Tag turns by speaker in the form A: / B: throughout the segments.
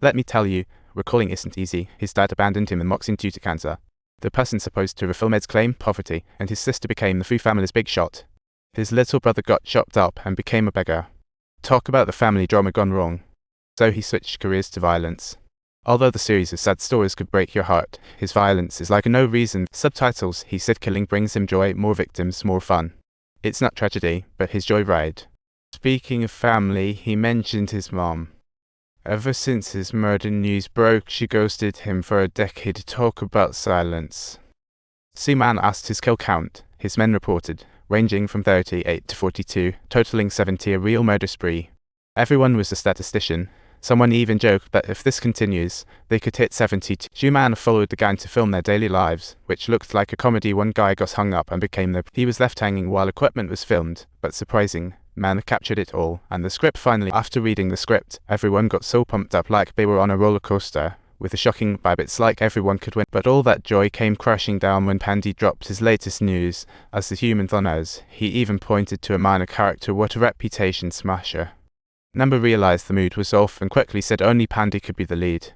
A: Let me tell you, recalling isn't easy. His dad abandoned him in boxing due to cancer. The person supposed to refill Med's claim, poverty, and his sister became the Fu family's big shot. His little brother got chopped up and became a beggar. Talk about the family drama gone wrong. So he switched careers to violence. Although the series of sad stories could break your heart, his violence is like a no reason. Subtitles, he said killing brings him joy, more victims, more fun. It's not tragedy, but his joyride. Speaking of family, he mentioned his mom. Ever since his murder news broke, she ghosted him for a decade. Talk about silence. Seaman asked his kill count. His men reported, ranging from 38 to 42, totaling 70, a real murder spree. Everyone was a statistician. Someone even joked that if this continues, they could hit 70. Seaman followed the gang to film their daily lives, which looked like a comedy. One guy got hung up and became he was left hanging while equipment was filmed, but surprising. Man captured it all, and the script finally. After reading the script, everyone got so pumped up like they were on a roller coaster, with a shocking vibe. It's like everyone could win. But all that joy came crashing down when Pandy dropped his latest news. As the human knows, he even pointed to a minor character. What a reputation smasher. Number realized the mood was off and quickly said only Pandy could be the lead.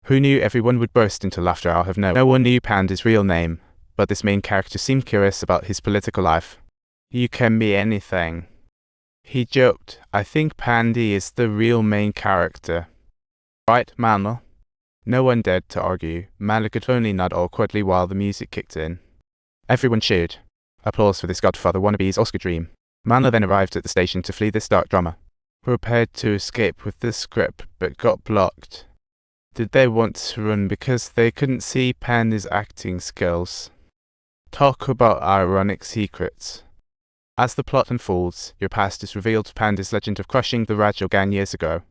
A: Who knew? Everyone would burst into laughter. I'll have no one knew Pandy's real name, but this main character seemed curious about his political life. You can be anything. He joked, I think Pandy is the real main character. Right, Manla? No one dared to argue. Manla could only nod awkwardly while the music kicked in. Everyone cheered. Applause for this Godfather wannabe's Oscar dream. Manla then arrived at the station to flee this dark drama. Prepared to escape with the script, but got blocked. Did they want to run because they couldn't see Pandy's acting skills? Talk about ironic secrets. As the plot unfolds, your past is revealed. Pandy's legend of crushing the Rajo gang years ago.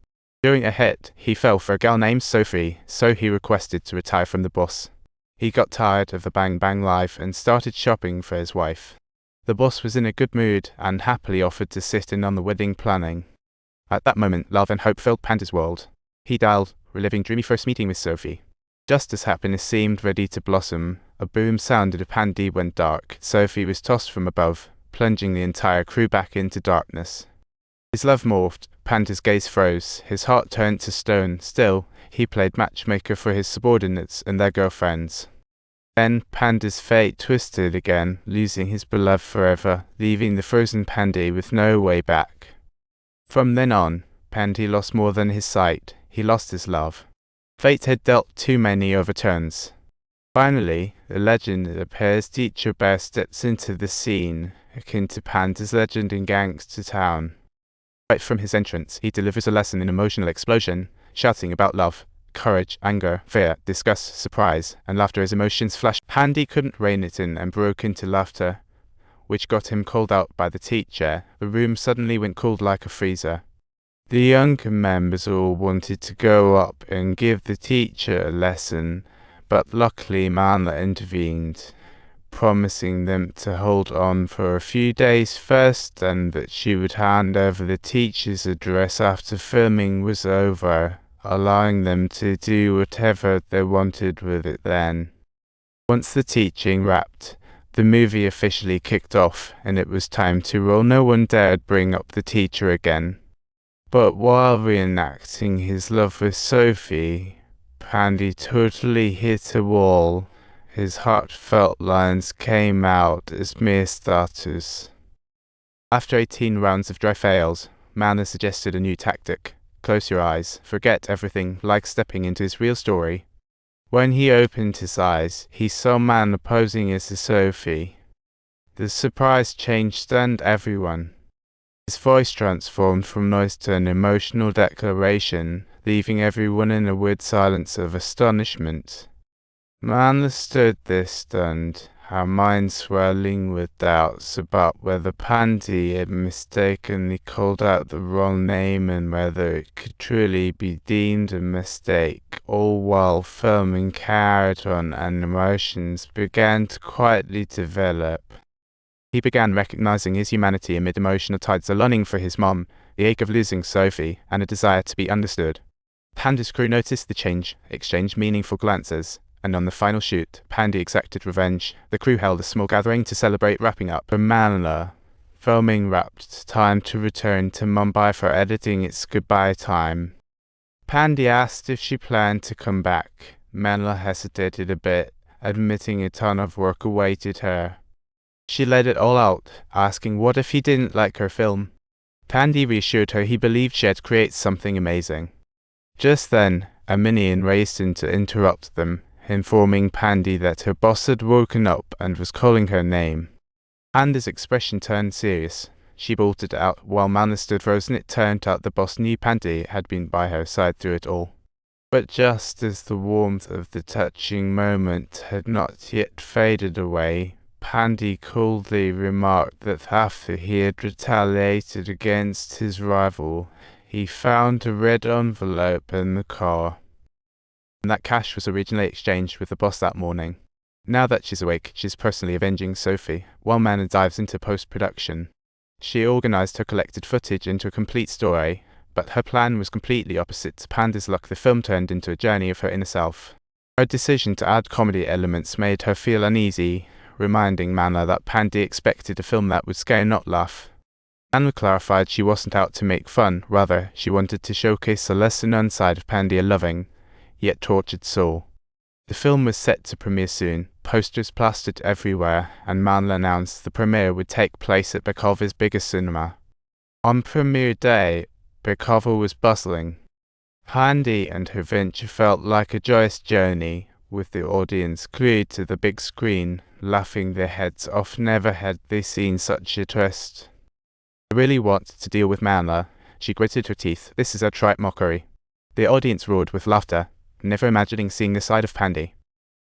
A: During a hit, he fell for a gal named Sophie, so he requested to retire from the boss. He got tired of the bang-bang life and started shopping for his wife. The boss was in a good mood and happily offered to sit in on the wedding planning. At that moment, love and hope filled Pandy's world. He dialed, reliving dreamy first meeting with Sophie. Just as happiness seemed ready to blossom, a boom sounded. Pandy went dark. Sophie was tossed from above, plunging the entire crew back into darkness. His love morphed. Pandy's gaze froze. His heart turned to stone. Still, he played matchmaker for his subordinates and their girlfriends. Then, Pandy's fate twisted again, losing his beloved forever, leaving the frozen Pandy with no way back. From then on, Pandy lost more than his sight. He lost his love. Fate had dealt too many overturns. Finally, the legend appears. Teacher Bear steps into the scene, akin to Pandy's legend in Gangster Town. Right from his entrance, he delivers a lesson in emotional explosion, shouting about love, courage, anger, fear, disgust, surprise, and laughter as emotions flashed. Pandy couldn't rein it in and broke into laughter, which got him called out by the teacher. The room suddenly went cold like a freezer. The younger members all wanted to go up and give the teacher a lesson, but luckily Manla intervened, promising them to hold on for a few days first and that she would hand over the teacher's address after filming was over, allowing them to do whatever they wanted with it then. Once the teaching wrapped, the movie officially kicked off and it was time to roll. No one dared bring up the teacher again. But while reenacting his love with Sophie, Pandy totally hit a wall. His heartfelt lines came out as mere starters. After 18 rounds of dry fails, Manla suggested a new tactic. Close your eyes, forget everything, like stepping into his real story. When he opened his eyes, he saw Manla posing as Sophie. The surprise changed stunned everyone. His voice transformed from noise to an emotional declaration, leaving everyone in a weird silence of astonishment. Manla stood there stunned, her mind swirling with doubts about whether Pandy had mistakenly called out the wrong name and whether it could truly be deemed a mistake, all while filming carried on and emotions began to quietly develop. He began recognizing his humanity amid emotional tides, a longing for his mom, the ache of losing Sophie, and a desire to be understood. Pandy's crew noticed the change, exchanged meaningful glances, and on the final shoot, Pandy exacted revenge. The crew held a small gathering to celebrate wrapping up. For Manla, filming wrapped, time to return to Mumbai for editing. It's goodbye time. Pandy asked if she planned to come back. Manla hesitated a bit, admitting a ton of work awaited her. She let it all out, asking what if he didn't like her film. Pandy reassured her he believed she'd create something amazing. Just then, a minion raced in to interrupt them, informing Pandy that her boss had woken up and was calling her name. Pandy's expression turned serious. She bolted out while Manla stood frozen. It turned out the boss knew Pandy had been by her side through it all. But just as the warmth of the touching moment had not yet faded away, Pandy coldly remarked that after he had retaliated against his rival, he found a red envelope in the car. And that cash was originally exchanged with the boss that morning. Now that she's awake, she's personally avenging Sophie, while Manla dives into post-production. She organized her collected footage into a complete story, but her plan was completely opposite to Pandy's luck. The film turned into a journey of her inner self. Her decision to add comedy elements made her feel uneasy, reminding Manla that Pandy expected a film that would scare, not laugh. Manla clarified she wasn't out to make fun, rather, she wanted to showcase a lesser-known side of Pandy, a loving, yet tortured soul. The film was set to premiere soon, posters plastered everywhere, and Manla announced the premiere would take place at Bekova's biggest cinema. On premiere day, Bekova was bustling. Pandy and her venture felt like a joyous journey, with the audience glued to the big screen, laughing their heads off. Never had they seen such a twist. I really want to deal with Manla. She gritted her teeth. This is a trite mockery. The audience roared with laughter, never imagining seeing this side of Pandy.